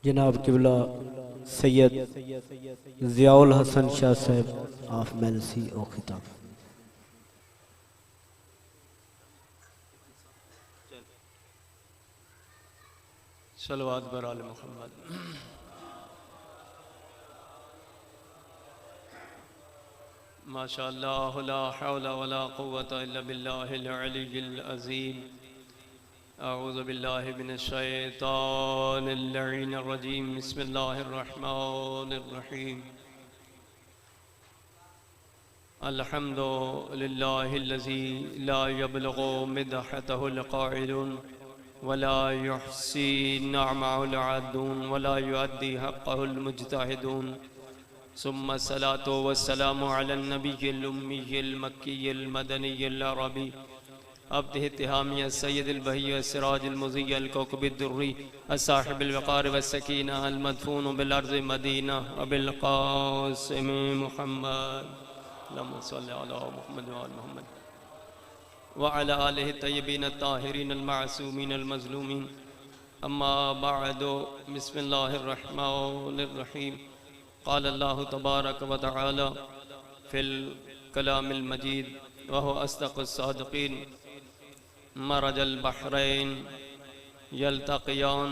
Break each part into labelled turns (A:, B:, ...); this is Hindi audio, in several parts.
A: जनाब किबला सैयद ज़ियाउल हसन शाह साहब ऑफ मेलसी ओ खिताब।
B: सलवात बर आले मुहम्मद। माशाअल्लाह ला हौला वला कुव्वता इल्ला बिल्लाहिल अलिय्यिल अज़ीम। अऊज़ु बिल्लाहि मिनश शैतानिर लईनिर रजीम। बिस्मिल्लाहिर रहमानिर रहीम। अल्हम्दुलिल्लाहिल्लज़ी ला यब्लुगु मिदहतहुल क़ाइलून वला युहसी नअमहुल आदून वला युअद्दी हक़्क़हुल मुज्तहिदून। सुम्मा सलातो वस्सलामु अलन नबिय्यिल उम्मिय्यिल मक्किय्यिल मदनिय्यिल अरबी अब्दिहि तिहामी सय्यदिल बहिय्य सिराजिल मुज़िय्यल कौकबिद दुर्री अस्साहिबिल वक़ार वस्सकीना अल मदफून बिल अर्ज़ि मदीना अबिल क़ासिम मुहम्मद। अल्लाहुम्मा सल्लि अला मुहम्मद व आलि मुहम्मद व अला आलिहि तय्यबीन अत्ताहिरीन अल मासूमीन अल मज़लूमीन। अम्मा बअदु। बिस्मिल्लाहिर रहमानिर रहीम। क़ाल अल्लाहु तबारक व तआला फ़िल कलामिल मजीद व हुवा अस्दक़ुस सादिक़ीन। मरजल बहरैन यल्तक़ियान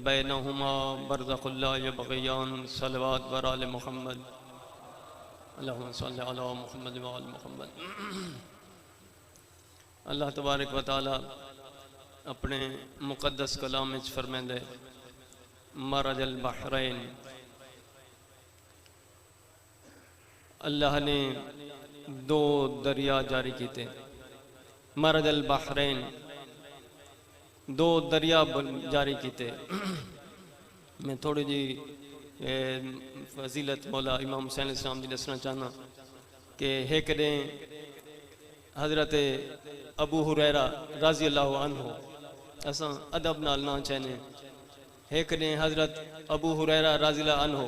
B: बैनहुमा बरज़ख़ुन ला यबग़ियान। सलवात बर आले मुहम्मद। अल्लाहुम्मा सल्लि अला मुहम्मद व आलि मुहम्मद। अल्लाह तबारक व तआला अपने मुक़द्दस कलाम में फरमांदे मरजल बहरैन। अल्लाह ने दो दरिया जारी किए। मरजल बहरैन दो दरिया जारी किए। मैं थोड़ी जी फजीलत मौला इमाम हुसैन इस्लाम जी दसना चाहना कि एक ने हज़रत अबू हुरैरा रज़ी अल्लाहु अन्हु असां अदब नाल ना चैने। एक ने हज़रत अबू हुरैरा रज़ी अल्लाहु अन्हु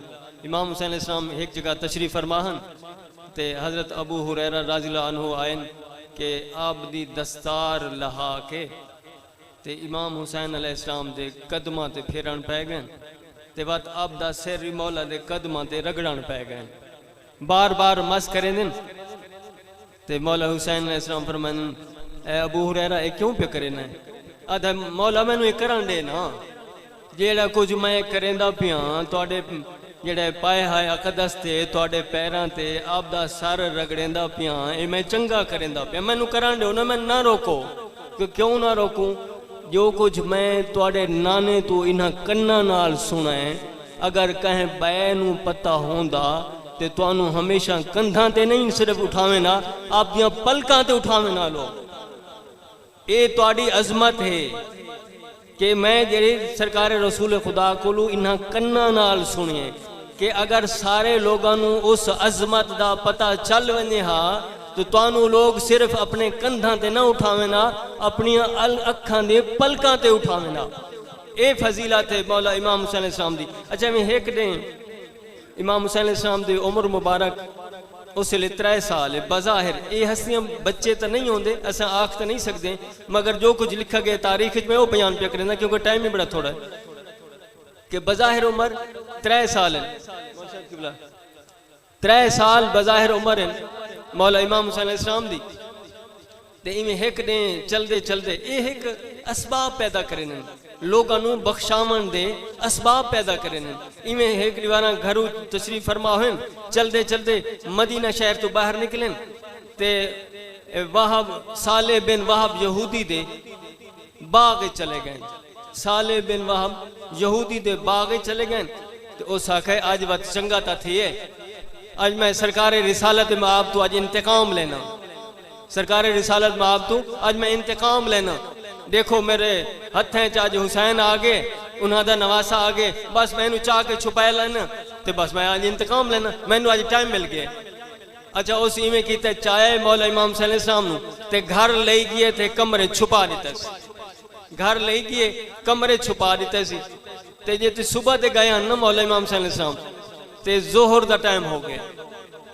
B: इमाम हुसैन इस्लाम एक जगह तशरीफ़ फरमाहन ते हज़रत अबू हुरैरा रज़ी अल्लाहु अन्हु आयन के आप दी दस्तार लहा के ते इमाम हुसैन अलैहिस्सलाम दे कदमां ते फेरन पै गए ते बाद आप दा सिर मौला दे कदमां ते रगड़न पै गए। बार बार मस करें दिन ते मौला हुसैन अलैहिस्सलाम फरमान ए अबू हुरैरा ए क्यों पे करे ना आधा मौला मैनू ये करन दे ना जेड़ा कुछ मैं करेंदा पिया तुहाडे जेड़े पाए हाय अकदस ते तुहाडे पैरां ते आप दा सर रगड़ेंदा पिया ए मैं चंगा करेंदा पिया मैनू करन दो ना मैं ना रोको क्यों ना रोकूं। जो कुछ मैं तुहाडे नाने तो इन्हां कन्नां नाल सुना है अगर कहें बै नू पता होंदा ते तुहानू हमेशा कंधां ते नहीं सिर्फ उठावे ना आप दियां पलकां ते उठावे ना लो। ये तुहाडी अजमत है कि मैं जेड़ी सरकार रसूल खुदा कोलू इन्हां कन्नां नाल सुनिए कि अगर सारे लोगों नू उस अजमत दा पता चल वने हा तो तुहानू लोग सिर्फ अपने कंधां ते ना उठावे ना अपनी अखां दे पलकां ते उठावे ना। ये फजीलत है मौला इमाम हुसैन इस्लाम दी। अच्छा मैं एक दे इमाम हुसैन इस्लाम दी उम्र मुबारक उस लिए 3 साल है। बज़ाहिर ये हस्तियां बच्चे तो नहीं होंगे अस आख तो नहीं सकते मगर जो कुछ लिखा गया तारीख में वो बयान पे करें क्योंकि टाइम ही बड़ा थोड़ा है कि बज़ाहिर उम्र 3 साल है। 3 साल बज़ाहिर उम्र है मौला इमाम हुसैन इस्लाम दी ते इवें एक ने चलते चलते ये एक असबाब पैदा करें लोगों नू बख्शावन दे असबाब पैदा करें। इवें एक दीवारा घरों तशरीफ फरमा हुए चलते चलते मदीना शहर तो बाहर निकले ते वाहब साले बिन वाहब यहूदी दे बाग चले गए। साले बिन वाहब यहूदी दे बाग चले गए तो उस आखे आज बात चंगा था थी आज मैं सरकार रिसालत में आप तो आज इंतकाम लेना सरकार रिसालत में आप तो आज मैं इंतकाम लेना। देखो मेरे हथें च अज हुसैन आ गए उन्हों का नवासा आ गए बस मैनू चाह के छुपाए लेना तो बस मैं आज इंतकाम लेना मैनू आज टाइम मिल गया। अच्छा उस इवें किते चाहे मौला इमाम हुसैन इस्लाम ते घर ले गए थे कमरे छुपा दिते घर ले गए कमरे छुपा दिते सी ते जे सुबह ते गए ना मौला इमाम हुसैन इस्लाम ते जोहर का टाइम हो गया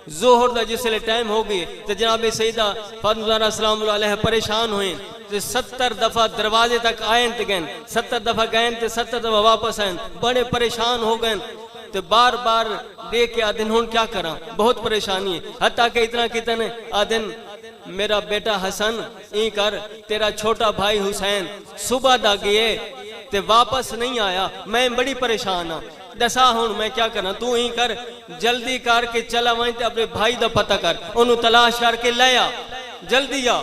B: जोहर का जिसले टाइम हो गए तो जनाब सईदा फातिमा सलाम अलैहा परेशान हुए तो 70 दफा दरवाजे तक आए तो गए, 70 दफा गए तो 70 दफा वापस आए, बड़े परेशान हो गए तो बार बार देख के आदिन हूं क्या करा, बहुत परेशानी है। हत्ता के इतना कितने आदिन मेरा बेटा हसन ई कर, तेरा छोटा भाई हुसैन सुबह दा गए ते वापस नहीं आया, मैं बड़ी परेशान हाँ, दसा हूं मैं क्या करा, तू ही कर जल्दी करके चला वहीं ते अपने भाई दा पता कर, उन्होंने तलाश करके ले आ, जल्दी आ।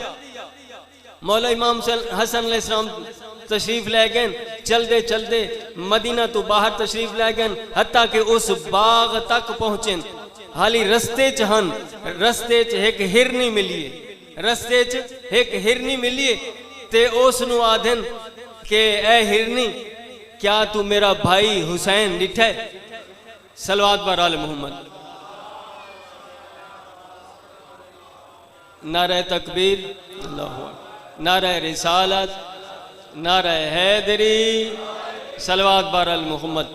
B: मौला इमाम हसन अलैहिस्सलाम तशरीफ ले गए, चलते चलते मदीना तो बाहर तशरीफ ले गए, हत्ता के उस बाग तक पहुंचे, हाली रस्ते च हन, रस्ते च एक हिरनी मिली, रस्ते च एक हिरनी मिली ते उसनु आधन के ए हिरनी क्या तू मेरा भाई हुसैन डिठे, सलवात बर आले मोहम्मद। नारे तकबीर, नारे रिसालत, नारे हैदरी, सलवात बर आले मोहम्मद,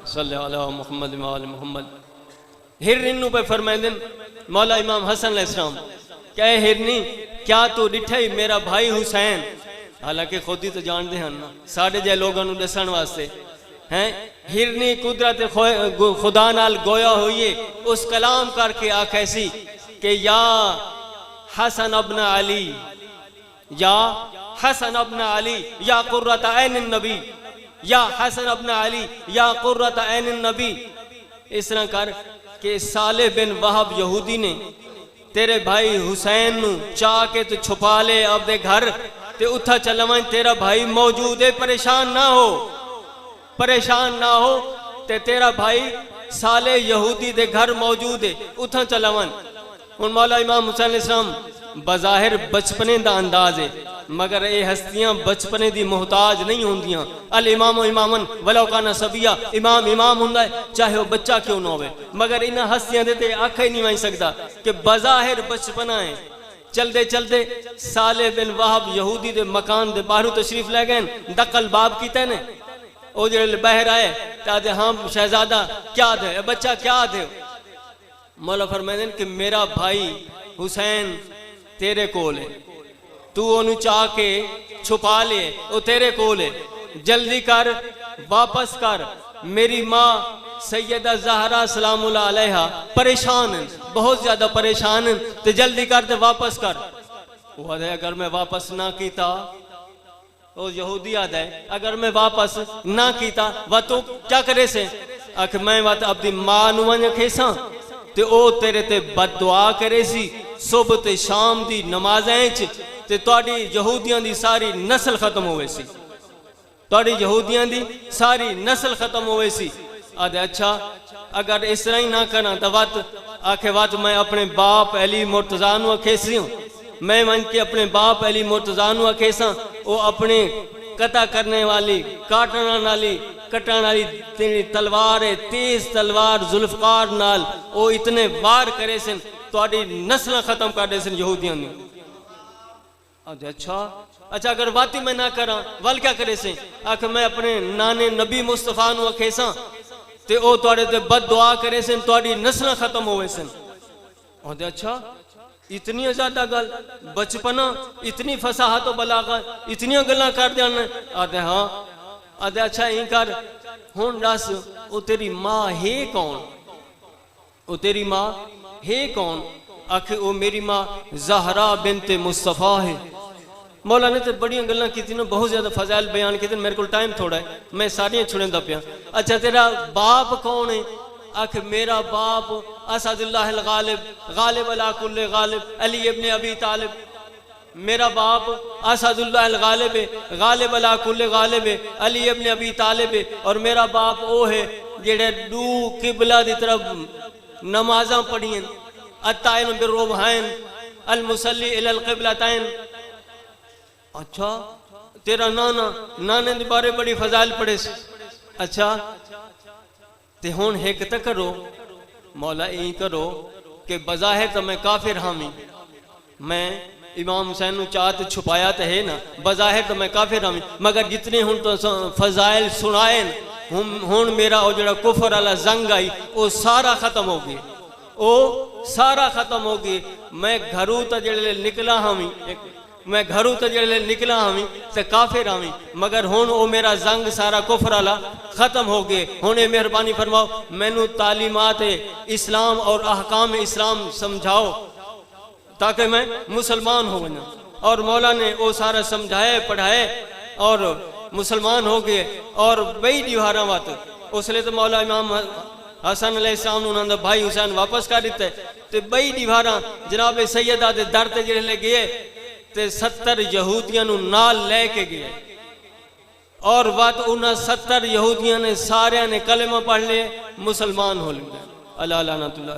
B: सल्लल्लाहु अलैहि मोहम्मद व आले मोहम्मद। हिरनी पे फरमाइंदन मौला इमाम हसन अलैहिस्सलाम क्या हिरनी क्या तू डिठे मेरा भाई हुसैन, हालांकि खुद ही तो जानते हैं ना साढ़े जे लोगों को दसन वास्ते हैं। हिरनी कुदरत खुदा नाल गोया हुई उस कलाम करके आखैसी कि या हसन अब्न अली, या हसन अब्न अली या कुर्रत ऐन नबी, या हसन अब्न अली या कुर्रत ऐन नबी। इस तरह कर के साले बिन वहाब यहूदी ने तेरे भाई हुसैन नू चाह के तो छुपा ले अपने घर ते उठा चलवन, तेरा भाई मौजूद है, परेशान ना हो, परेशान ना हो, ते तेरा भाई साले यहूदी दे घर मौजूद है, उठा चलवन। उन मौला इमाम हुसैन अलैहिस्सलाम बज़ाहिर बचपने दा अंदाज है, मगर ये हस्तियां बचपने दी मोहताज नहीं होंदियां। अल इमाम इमामन वलो काना सबिया, इमाम इमाम हुंदा है चाहे वो बच्चा क्यों ना होवे, मगर इन हस्तियां दे ते आखा ही नहीं मान सकता कि बज़ाहिर बचपना है। चलते चलते साले बिन वहाब यहूदी दे मकान दे बाहरों तशरीफ ले गए, दकल बाब कीते ने, ओ जे बहर आए तादे हाँ शहजादा क्या दे, बच्चा क्या दे। मौला फरमाइंदन कि मेरा भाई हुसैन तेरे कोल है, तू ओनू चाह के छुपा ले, वो तेरे कोल है, जल्दी कर वापस कर। मेरी माँ सैयदा ज़हरा सलामुल्लाह अलैहा परेशान है, बहुत ज्यादा परेशान है, तो जल्दी कर ते वापस कर। वो आदे अगर मैं वापस ना कीता, वो यहूदी आदे अगर मैं वापस ना कीता वह तो क्या करे से, आख मैं वत अपनी मां नु वंज खेसा ते ओ तेरे ते बददुआ करे सी, सुबह ते शाम दी नमाज़ें च ते तुहाडी यहूदियां दी सारी नस्ल खत्म होवे सी, तुहाडी यहूदियां दी सारी नस्ल खत्म होवे सी। आदे अच्छा अगर इस तरह ही ना करा तो वत आखे वत मैं अपने बाप अली मुर्तज़ा नु अखेसी हूं, मैं मन के अपने बाप अली मुर्तज़ा नु अखेसा, वो अपने कता करने वाली काटने वाली कटन वाली तेरी तलवार है, तेज तलवार जुल्फकार नाल वो इतने वार करे सन तुहाडी नस्ल खत्म कर दे सन यहूदियां ने। अच्छा अच्छा अगर वाती मैं ना करा वल क्या करे से, आख मैं अपने नाने नबी मुस्तफा नु अखेसा ते ओ तुहाडे ते बद दुआ करे सन, तुहाडी नस्ल खत्म होवे सन। आदे अच्छा इतनी ज्यादा गल बचपना, इतनी फसाहत बलागत, इतनी गल्लां कर देन। आदे हाँ, आदे अच्छा ही कर हुन दस ओ तेरी मां है कौन, ओ तेरी मां है कौन? आखे ओ मेरी मां ज़हरा बिनते मुस्तफा है। मौला ने तो बड़िया गल्लां की ना, बहुत ज्यादा फजाइल बयान किए, मेरे को टाइम थोड़ा है, मैं सारियां छुड़ेंदा पिया। अच्छा तेरा बाप कौन है? आख मेरा बाप असदुल्लाह अल गालिब, गालिब अला कुल्ले गालिब, अली इब्न अबी तालिब। मेरा बाप असदुल्लाह अल गालिब है, गालिब अला कुल्ले गालिब है, अली इब्न अबी तालिब है। और मेरा बाप वो है जेड़े दू किबला दी तरफ नमाज़ां पढ़ियन, अत्ताइन बिर्रुबहैन अल मुसल्ली इलल क़िबलतैन। अच्छा तेरा नाना, नाने दे बारे बड़ी फजाइल पढ़े से। अच्छा ते हुन एक तक करो मौला यही करो कि बज़ाहिर तो मैं काफिर हामी, मैं इमाम हुसैन नु चाहत छुपाया तो है ना, बज़ाहिर तो मैं काफिर हामी, मगर जितने हुन तो फजाइल सुनाए हुन मेरा वो जड़ा कुफर वाला जंग आई वो सारा खत्म हो गया, वो सारा खत्म हो गए। मैं घरों तो जड़े निकला हमी, मैं घरों तो जड़े निकला हमी तो काफिर हमी, मगर हुन वो मेरा जंग सारा कुफर वाला खत्म हो गए। हुने मेहरबानी फरमाओ मैनू तालीमात इस्लाम और अहकाम इस्लाम समझाओ ताकि मैं मुसलमान हो वना। और मौला ने वो सारा समझाए पढ़ाए और मुसलमान हो गए। और बई दीवारा बात उसले तो मौला इमाम हसन अलैहिस्सलाम उन्होंने भाई हुसैन वापस कर दिते ते बई दीवारा जनाब सैयदा दे दर ते जिहड़े गए ते 70 यहूदियों नाल लेके गए। और बात उन्हें 70 यहूदियों ने सारे ने कलमा पढ़ लिए, मुसलमान हो गए। अल्लाह लानतुल्लाह।